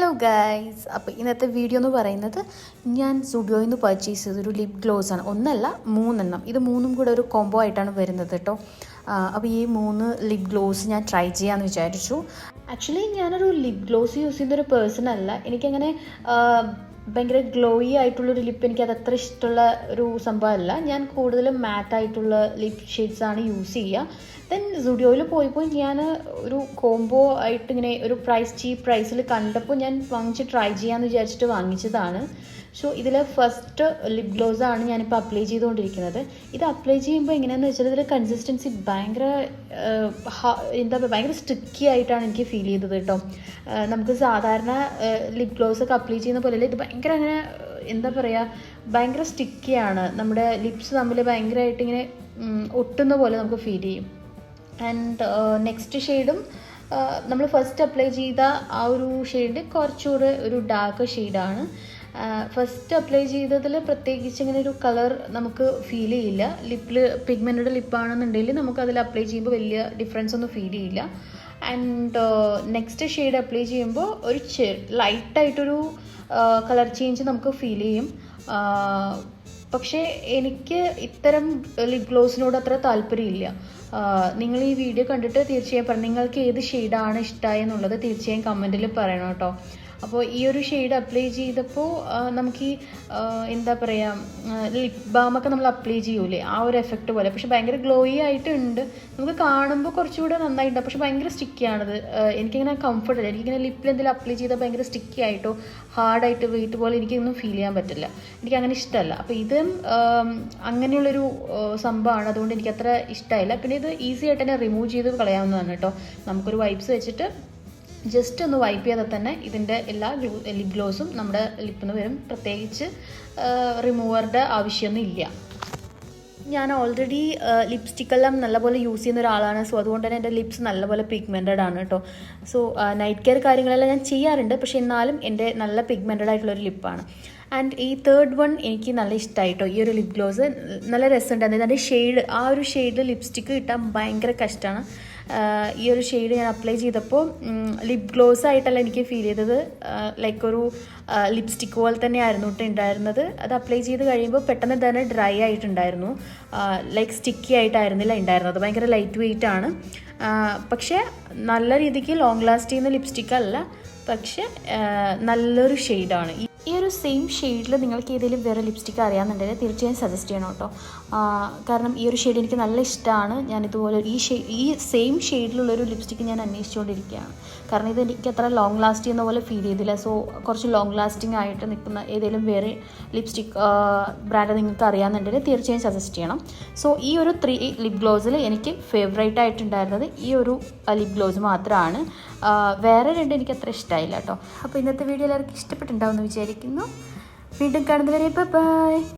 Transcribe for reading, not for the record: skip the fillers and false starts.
Hello guys, അപ്പോൾ ഇന്നത്തെ video എന്ന് പറയുന്നത് ഞാൻ സുഡിയോയിൽ നിന്ന് പർച്ചേസ് ചെയ്തൊരു ലിപ് ഗ്ലോസ് ആണ്. ഒന്നല്ല, 3 ഇത് മൂന്നും കൂടെ ഒരു കോംബോ ആയിട്ടാണ് വരുന്നത് കേട്ടോ. അപ്പോൾ ഈ 3 ലിപ് ഗ്ലോസ് ഞാൻ ട്രൈ ചെയ്യാമെന്ന് വിചാരിച്ചു. ആക്ച്വലി ഞാനൊരു ലിപ് ഗ്ലോസ് യൂസ് ചെയ്യുന്നൊരു പേഴ്സൺ അല്ല. എനിക്കങ്ങനെ ഭയങ്കര ഗ്ലോയി ആയിട്ടുള്ളൊരു ലിപ്പ് എനിക്ക് അതത്ര ഇഷ്ടമുള്ള ഒരു സംഭവമല്ല. ഞാൻ കൂടുതലും മാറ്റായിട്ടുള്ള ലിപ് ഷെയ്ഡ്സാണ് യൂസ് ചെയ്യുക. ദെൻ സുഡിയോയിൽ പോയപ്പോൾ ഞാൻ ഒരു കോംബോ ആയിട്ട് ഇങ്ങനെ ഒരു ചീപ്പ് പ്രൈസിൽ കണ്ടപ്പോൾ ഞാൻ വാങ്ങിച്ച് ട്രൈ ചെയ്യാമെന്ന് വിചാരിച്ചിട്ട് വാങ്ങിച്ചതാണ്. സോ ഇതിൽ ഫസ്റ്റ് ലിപ് ഗ്ലോസാണ് ഞാനിപ്പോൾ അപ്ലൈ ചെയ്തുകൊണ്ടിരിക്കുന്നത്. ഇത് അപ്ലൈ ചെയ്യുമ്പോൾ എങ്ങനെയാണെന്ന് വെച്ചാൽ ഇതിൽ കൺസിസ്റ്റൻസി ഭയങ്കര ഭയങ്കര സ്റ്റിക്കി ആയിട്ടാണ് എനിക്ക് ഫീൽ ചെയ്തത് കേട്ടോ. നമുക്ക് സാധാരണ ലിപ് ഗ്ലോസ് ഒക്കെ അപ്ലൈ ചെയ്യുന്ന പോലെയല്ല, ഇത് ഭയങ്കര അങ്ങനെ ഭയങ്കര സ്റ്റിക്കിയാണ്. നമ്മുടെ ലിപ്സ് തമ്മിൽ ഭയങ്കരമായിട്ട് ഇങ്ങനെ ഒട്ടുന്ന പോലെ നമുക്ക് ഫീൽ ചെയ്യും. ആൻഡ് നെക്സ്റ്റ് ഷെയ്ഡും നമ്മൾ ഫസ്റ്റ് അപ്ലൈ ചെയ്ത ആ ഒരു ഷെയ്ഡ് കുറച്ചുകൂടെ ഒരു ഡാർക്ക് ഷെയ്ഡാണ്. ഫസ്റ്റ് അപ്ലൈ ചെയ്തതിൽ പ്രത്യേകിച്ച് ഇങ്ങനെ ഒരു കളർ നമുക്ക് ഫീൽ ചെയ്യില്ല. ലിപ്പിൽ പിഗ്മെൻറ്റഡ് ലിപ്പാണെന്നുണ്ടെങ്കിൽ നമുക്കതിൽ അപ്ലൈ ചെയ്യുമ്പോൾ വലിയ ഡിഫറൻസ് ഒന്നും ഫീൽ ചെയ്യില്ല. ആൻഡ് നെക്സ്റ്റ് ഷെയ്ഡ് അപ്ലൈ ചെയ്യുമ്പോൾ ഒരു ലൈറ്റായിട്ടൊരു കളർ ചേഞ്ച് നമുക്ക് ഫീൽ ചെയ്യും. പക്ഷേ എനിക്ക് ഇത്തരം ലിപ് ഗ്ലോസിനോട് അത്ര താല്പര്യമില്ല. നിങ്ങൾ ഈ വീഡിയോ കണ്ടിട്ട് തീർച്ചയായും പറഞ്ഞു നിങ്ങൾക്ക് ഏത് ഷെയ്ഡാണ് ഇഷ്ടമായെന്നുള്ളത് തീർച്ചയായും കമൻറ്റിൽ പറയണം കേട്ടോ. അപ്പോൾ ഈ ഒരു ഷെയ്ഡ് അപ്ലൈ ചെയ്തപ്പോൾ നമുക്ക് ഈ ലിപ് ബാമൊക്കെ നമ്മൾ അപ്ലൈ ചെയ്യൂലേ, ആ ഒരു എഫക്റ്റ് പോലെ. പക്ഷെ ഭയങ്കര ഗ്ലോയി ആയിട്ടുണ്ട്, നമുക്ക് കാണുമ്പോൾ കുറച്ചുകൂടെ നന്നായിട്ടുണ്ട്. പക്ഷെ ഭയങ്കര സ്റ്റിക്കിയാണത്. എനിക്കിങ്ങനെ കംഫർട്ട് അല്ല. എനിക്കിങ്ങനെ ലിപ്പിൽ എന്തെങ്കിലും അപ്ലൈ ചെയ്താൽ ഭയങ്കര സ്റ്റിക്കി ആയിട്ടോ ഹാർഡായിട്ട് വെയിറ്റ് പോലെ എനിക്കൊന്നും ഫീൽ ചെയ്യാൻ പറ്റില്ല. എനിക്കങ്ങനെ ഇഷ്ടമല്ല. അപ്പോൾ ഇത് അങ്ങനെയുള്ളൊരു സംഭവമാണ്, അതുകൊണ്ട് എനിക്കത്ര ഇഷ്ടമായില്ല. പിന്നെ ഇത് ഈസി ആയിട്ട് തന്നെ റിമൂവ് ചെയ്ത് കളയാവുന്നതാണ് കേട്ടോ. നമുക്കൊരു വൈപ്സ് വെച്ചിട്ട് ജസ്റ്റ് ഒന്ന് വൈപ്പ് ചെയ്താൽ തന്നെ ഇതിൻ്റെ എല്ലാ ലിപ് ഗ്ലോസും നമ്മുടെ ലിപ്പിൽ നിന്ന് വരും. പ്രത്യേകിച്ച് റിമൂവറുടെ ആവശ്യമൊന്നും ഇല്ല. ഞാൻ ഓൾറെഡി ലിപ്സ്റ്റിക്കെല്ലാം നല്ലപോലെ യൂസ് ചെയ്യുന്ന ഒരാളാണ്. സോ അതുകൊണ്ട് തന്നെ എൻ്റെ ലിപ്സ് നല്ലപോലെ പിഗ്മെൻറ്റഡ് ആണ് കേട്ടോ. സോ നൈറ്റ് കെയർ കാര്യങ്ങളെല്ലാം ഞാൻ ചെയ്യാറുണ്ട്, പക്ഷേ എന്നാലും എൻ്റെ നല്ല പിഗ്മെൻറ്റഡ് ആയിട്ടുള്ളൊരു ലിപ്പാണ്. ആൻഡ് ഈ തേർഡ് വൺ എനിക്ക് നല്ല ഇഷ്ടമായിട്ടോ. ഈ ഒരു ലിപ് ഗ്ലോസ് നല്ല രസമുണ്ടായിരുന്നു. അതിൻ്റെ ഷെയ്ഡ്, ആ ഒരു ഷെയ്ഡിൽ ലിപ്സ്റ്റിക്ക് കിട്ടാൻ ഭയങ്കര കഷ്ടമാണ്. ഈ ഒരു ഷെയ്ഡ് ഞാൻ അപ്ലൈ ചെയ്തപ്പോൾ ലിപ് ഗ്ലോസ് ആയിട്ടല്ല എനിക്ക് ഫീൽ ചെയ്തത്, ലൈക്ക് ഒരു ലിപ്സ്റ്റിക്ക് പോലെ തന്നെയായിരുന്നു ഉണ്ടായിരുന്നത്. അത് അപ്ലൈ ചെയ്ത് കഴിയുമ്പോൾ പെട്ടെന്ന് തന്നെ ഡ്രൈ ആയിട്ടുണ്ടായിരുന്നു. ലൈക്ക് സ്റ്റിക്കി ആയിട്ടായിരുന്നില്ല ഉണ്ടായിരുന്നത്. ഭയങ്കര ലൈറ്റ് വെയിറ്റ് ആണ്. പക്ഷേ നല്ല രീതിക്ക് ലോങ് ലാസ്റ്റ് ചെയ്യുന്ന ലിപ്സ്റ്റിക്ക് അല്ല, പക്ഷേ നല്ലൊരു ഷെയ്ഡാണ്. ഈ ഒരു സെയിം ഷെയ്ഡിൽ നിങ്ങൾക്ക് ഏതെങ്കിലും വേറെ ലിപ്സ്റ്റിക്ക് അറിയാമെന്നുണ്ടെങ്കിൽ തീർച്ചയായും സജസ്റ്റ് ചെയ്യണം കേട്ടോ. കാരണം ഈ ഒരു ഷെയ്ഡ് എനിക്ക് നല്ല ഇഷ്ടമാണ്. ഞാനിതുപോലെ ഈ സെയിം ഷെയ്ഡിലുള്ളൊരു ലിപ്സ്റ്റിക്ക് ഞാൻ അന്വേഷിച്ചുകൊണ്ടിരിക്കുകയാണ്. കാരണം ഇത് എനിക്ക് അത്ര ലോങ് ലാസ്റ്റ് ചെയ്യുന്ന പോലെ ഫീൽ ചെയ്തില്ല. സോ കുറച്ച് ലോങ് ലാസ്റ്റിംഗ് ആയിട്ട് നിൽക്കുന്ന ഏതെങ്കിലും വേറെ ലിപ്സ്റ്റിക്ക് ബ്രാൻഡ് നിങ്ങൾക്ക് അറിയാമെന്നുണ്ടെങ്കിൽ തീർച്ചയായും സജസ്റ്റ് ചെയ്യണം. സോ ഈ ഒരു 3 ലിപ് ഗ്ലോസിൽ എനിക്ക് ഫേവറേറ്റ് ആയിട്ടുണ്ടായിരുന്നത് ഈ ഒരു ലിപ് ഗ്ലോസ് മാത്രമാണ്. വേറെ 2 എനിക്ക് അത്ര ഇഷ്ടമായില്ല കേട്ടോ. അപ്പോൾ ഇന്നത്തെ വീഡിയോ എല്ലാവർക്കും ഇഷ്ടപ്പെട്ടുണ്ടാവുമെന്ന് വിചാരിക്കുന്നു. വീണ്ടും കാണുന്നവരെ ബൈ.